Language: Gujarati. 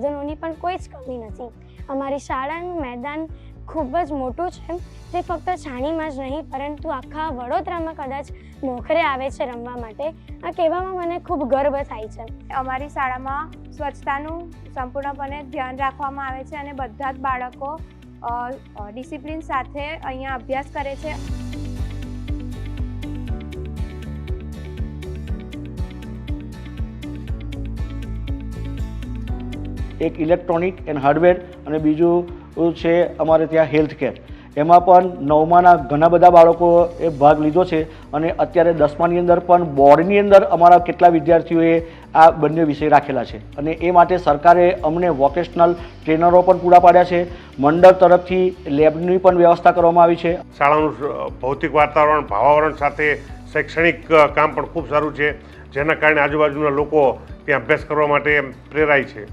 સાધનોની પણ કોઈ જ કમી નથી. અમારી શાળાનું મેદાન ખૂબ જ મોટું છે, જે ફક્ત છાણીમાં જ નહીં પરંતુ આખા વડોદરામાં કદાચ મોખરે આવે છે રમવા માટે. આ કહેવામાં મને ખૂબ ગર્વ થાય છે. અમારી શાળામાં સ્વચ્છતાનું સંપૂર્ણપણે ધ્યાન રાખવામાં આવે છે અને બધા જ બાળકો ડિસિપ્લિન સાથે અહીંયા અભ્યાસ કરે છે. એક ઇલેક્ટ્રોનિક એન્ડ હાર્ડવેર અને બીજું છે અમારે ત્યાં હેલ્થ કેર. એમાં પણ 9માના ઘણા બધા બાળકોએ ભાગ લીધો છે અને અત્યારે 10માની અંદર પણ બોર્ડની અંદર અમારા કેટલા વિદ્યાર્થીઓએ આ બંને વિષય રાખેલા છે અને એ માટે સરકારે અમને વોકેશનલ ટ્રેનરો પણ પૂરા પાડ્યા છે. મંડળ તરફથી લેબની પણ વ્યવસ્થા કરવામાં આવી છે. શાળાનું ભૌતિક વાતાવરણ, ભાવાવરણ સાથે શૈક્ષણિક કામ પણ ખૂબ સારું છે, જેના કારણે આજુબાજુના લોકો ત્યાં અભ્યાસ કરવા માટે પ્રેરાય છે.